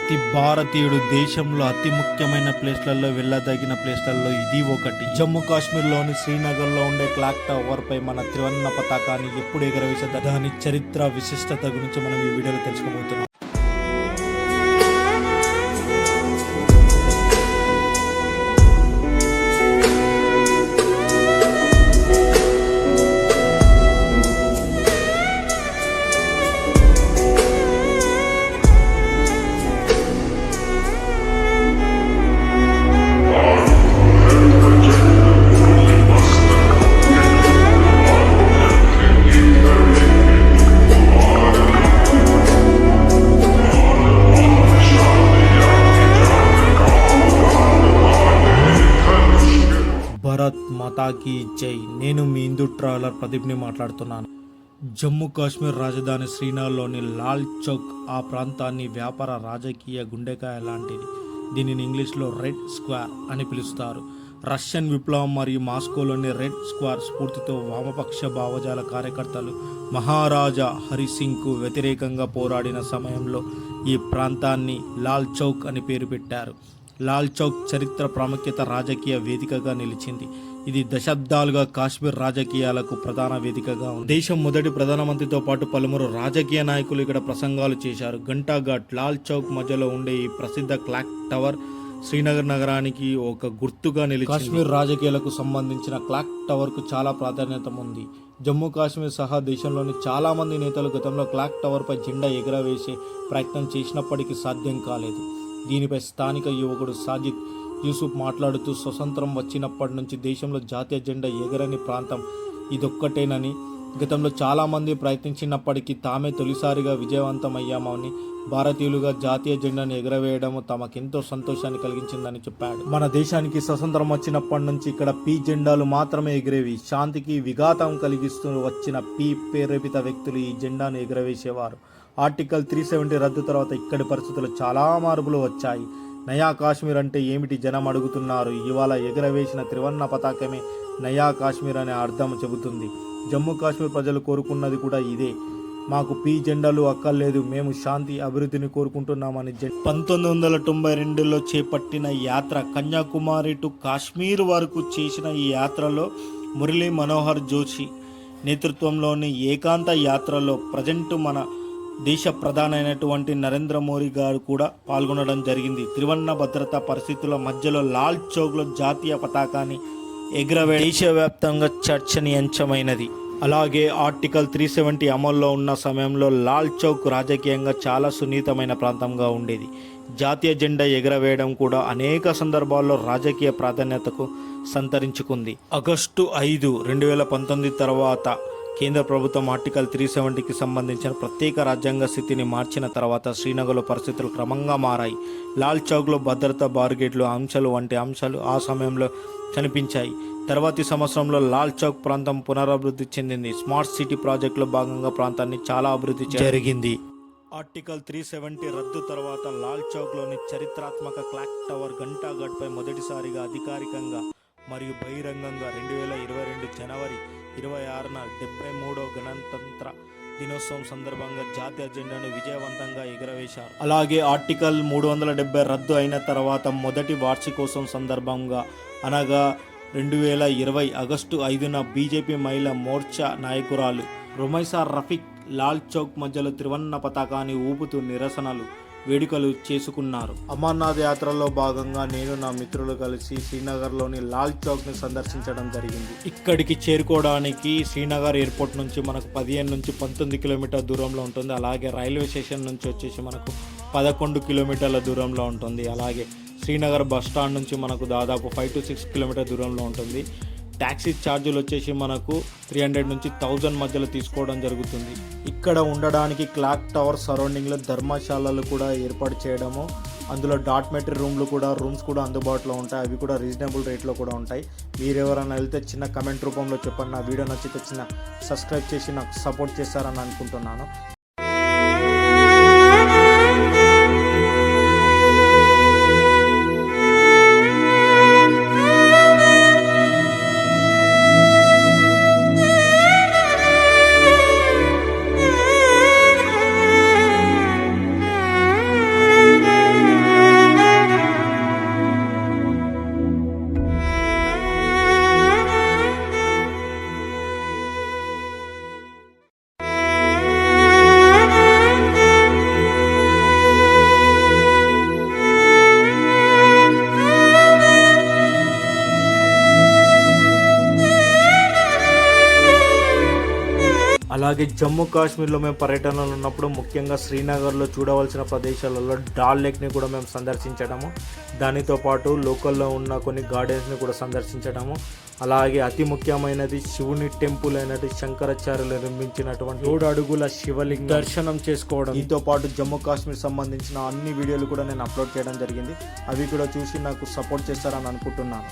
ప్రతి భారతీయుడు దేశంలో అతి ముఖ్యమైన ప్లేస్లలో వెళ్ళదగిన ప్లేస్లలో ఇది ఒకటి. జమ్మూ కాశ్మీర్లోని శ్రీనగర్లో ఉండే క్లాక్ టవర్ పై మన త్రివర్ణ పతాకాన్ని ఎప్పుడు ఎగరవేసేది, దాని చరిత్ర విశిష్టత గురించి మనం ఈ వీడియోలో తెలుసుకోబోతున్నాం. భారత్ మాతాకి జై. నేను మీ హిందూ ట్రావెలర్ ప్రదీప్ని మాట్లాడుతున్నాను. జమ్మూ కాశ్మీర్ రాజధాని శ్రీనగర్లోని లాల్ చౌక్ ఆ ప్రాంతాన్ని వ్యాపార రాజకీయ గుండెకాయ లాంటిది. దీనిని ఇంగ్లీష్లో రెడ్ స్క్వేర్ అని పిలుస్తారు. రష్యన్ విప్లవం మరియు మాస్కోలోని రెడ్ స్క్వేర్ స్ఫూర్తితో వామపక్ష భావజాల కార్యకర్తలు మహారాజా హరిసింగ్కు వ్యతిరేకంగా పోరాడిన సమయంలో ఈ ప్రాంతాన్ని లాల్ చౌక్ అని పేరు పెట్టారు. లాల్ చౌక్ చరిత్ర ప్రాముఖ్యత రాజకీయ వేదికగా నిలిచింది. ఇది దశాబ్దాలుగా కాశ్మీర్ రాజకీయాలకు ప్రధాన వేదికగా ఉంది. దేశం మొదటి ప్రధానమంత్రితో పాటు పలువురు రాజకీయ నాయకులు ఇక్కడ ప్రసంగాలు చేశారు. ఘంటా ఘాట్ లాల్ చౌక్ మధ్యలో ఉండే ఈ ప్రసిద్ధ క్లాక్ టవర్ శ్రీనగర్ నగరానికి ఒక గుర్తుగా నిలిచింది. కాశ్మీర్ రాజకీయాలకు సంబంధించిన క్లాక్ టవర్ కు చాలా ప్రాధాన్యత ఉంది. జమ్మూ కాశ్మీర్ సహా దేశంలోని చాలా మంది నేతలు గతంలో క్లాక్ టవర్ పై జెండా ఎగరవేసే ప్రయత్నం చేసినప్పటికీ సాధ్యం కాలేదు. దీనిపై స్థానిక యువకుడు సాజిద్ యూసుఫ్ మాట్లాడుతూ, స్వతంత్రం వచ్చినప్పటి నుంచి దేశంలో జాతీయ జెండా ఎగరని ప్రాంతం ఇదొక్కటేనని, గతంలో చాలామంది ప్రయత్నించినప్పటికీ తామే తొలిసారిగా విజయవంతమయ్యామని, భారతీయులుగా జాతీయ జెండాను ఎగరవేయడం తమకెంతో సంతోషాన్ని కలిగించిందని చెప్పాడు. మన దేశానికి స్వతంత్రం వచ్చినప్పటి నుంచి ఇక్కడ పీ జెండాలు మాత్రమే ఎగిరేవి. శాంతికి విఘాతం కలిగిస్తూ వచ్చిన పీ ప్రేరేపిత వ్యక్తులు ఈ జెండాను ఎగరవేసేవారు. ఆర్టికల్ 370 రద్దు తర్వాత ఇక్కడి పరిస్థితులు చాలా మార్పులు వచ్చాయి. నయా కాశ్మీర్ అంటే ఏమిటి జనం అడుగుతున్నారు. ఇవాళ ఎగరవేసిన త్రివర్ణ పతాకమే నయా కాశ్మీర్ అనే అర్థం చెబుతుంది. జమ్మూ కాశ్మీర్ ప్రజలు కోరుకున్నది కూడా ఇదే. మాకు పీ జెండాలు అక్కర్లేదు, మేము శాంతి అభివృద్ధిని కోరుకుంటున్నామని 1992లో చేపట్టిన యాత్ర కన్యాకుమారి టు కాశ్మీర్ వరకు చేసిన ఈ యాత్రలో మురళీ మనోహర్ జోషి నేతృత్వంలోని ఏకాంత యాత్రలో ప్రజెంట్ మన దేశ ప్రధాని అయినటువంటి నరేంద్ర మోడీ గారు కూడా పాల్గొనడం జరిగింది. త్రివర్ణ భద్రతా పరిస్థితుల మధ్యలో లాల్ చౌక్లో జాతీయ పతాకాన్ని ఎగురవేయడం దేశవ్యాప్తంగా చర్చనీయాంశమైనది. అలాగే ఆర్టికల్ 370 అమల్లో ఉన్న సమయంలో లాల్ చౌక్ రాజకీయంగా చాలా సున్నితమైన ప్రాంతంగా ఉండేది. జాతీయ జెండా ఎగరవేయడం కూడా అనేక సందర్భాల్లో రాజకీయ ప్రాధాన్యతకు సంతరించుకుంది. ఆగస్టు 5, 2019 తర్వాత కేంద్ర ప్రభుత్వం ఆర్టికల్ 370కి సంబంధించిన ప్రత్యేక రాజ్యాంగ స్థితిని మార్చిన తర్వాత శ్రీనగర్లో పరిస్థితులు క్రమంగా మారాయి. లాల్ చౌక్లో భద్రతా బార్గేట్లు అంశాలు వంటి అంశాలు ఆ సమయంలో కనిపించాయి. తర్వాతి సంవత్సరంలో లాల్ చౌక్ ప్రాంతం పునరభివృద్ధి చెందింది. స్మార్ట్ సిటీ ప్రాజెక్టులో భాగంగా ప్రాంతాన్ని చాలా అభివృద్ధి జరిగింది. ఆర్టికల్ 370 రద్దు తర్వాత లాల్ చౌక్లోని చరిత్రాత్మక క్లాక్ టవర్ ఘంటా ఘాట్ పై మొదటిసారిగా అధికారికంగా మరియు బహిరంగంగా 2022 జనవరి 26న 73వ గణతంత్ర దినోత్సవం సందర్భంగా జాతీయ జెండాను విజయవంతంగా ఎగురవేశారు. అలాగే ఆర్టికల్ 370 రద్దు అయిన తర్వాత మొదటి వార్షికోత్సవం సందర్భంగా అనగా 2020 ఆగస్టు 5న బీజేపీ మహిళా మోర్చా నాయకురాలు రుమైసా రఫీక్ లాల్ చౌక్ మధ్యలో త్రివర్ణ పతాకాన్ని ఊపుతూ నిరసనలు వేడుకలు చేసుకున్నారు. అమర్నాథ్ యాత్రలో భాగంగా నేను నా మిత్రులు కలిసి శ్రీనగర్లోని లాల్ చౌక్ని సందర్శించడం జరిగింది. ఇక్కడికి చేరుకోవడానికి శ్రీనగర్ ఎయిర్పోర్ట్ నుంచి మనకు 15 నుంచి 19 కిలోమీటర్ల దూరంలో ఉంటుంది. అలాగే రైల్వే స్టేషన్ నుంచి వచ్చేసి మనకు 11 కిలోమీటర్ల దూరంలో ఉంటుంది. అలాగే శ్రీనగర్ బస్ స్టాండ్ నుంచి మనకు దాదాపు 5 to 6 కిలోమీటర్ల దూరంలో ఉంటుంది. ట్యాక్సీ ఛార్జీలు వచ్చేసి మనకు 300 నుంచి 1000 మధ్యలో తీసుకోవడం జరుగుతుంది. ఇక్కడ ఉండడానికి క్లాక్ టవర్ సరౌండింగ్లో ధర్మశాలలు కూడా ఏర్పాటు చేయడము, అందులో డాట్మెటరీ రూమ్స్ కూడా అందుబాటులో ఉంటాయి. అవి కూడా రీజనబుల్ రేట్లో కూడా ఉంటాయి. మీరు ఎవరైనా వెళ్తే చిన్న కమెంట్ రూపంలో చెప్పండి. నా వీడియో నచ్చితే చిన్న సబ్స్క్రైబ్ చేసి నాకు సపోర్ట్ చేస్తారని అనుకుంటున్నాను. అలాగే జమ్మూ కాశ్మీర్లో మేము పర్యటనలో ఉన్నప్పుడు ముఖ్యంగా శ్రీనగర్లో చూడవలసిన ప్రదేశాలలో డాల్ లేక్ని కూడా మేము సందర్శించడము, దానితో పాటు లోకల్లో ఉన్న కొన్ని గార్డెన్స్ని కూడా సందర్శించడము, అలాగే అతి ముఖ్యమైనది శివుని టెంపుల్ అయినట్టు శంకరాచార్యులు నిర్మించినటువంటి 7 అడుగుల శివలింగ దర్శనం చేసుకోవడం. దీంతో పాటు జమ్మూ కాశ్మీర్ సంబంధించిన అన్ని వీడియోలు కూడా నేను అప్లోడ్ చేయడం జరిగింది. అవి కూడా చూసి నాకు సపోర్ట్ చేస్తారని అనుకుంటున్నాను.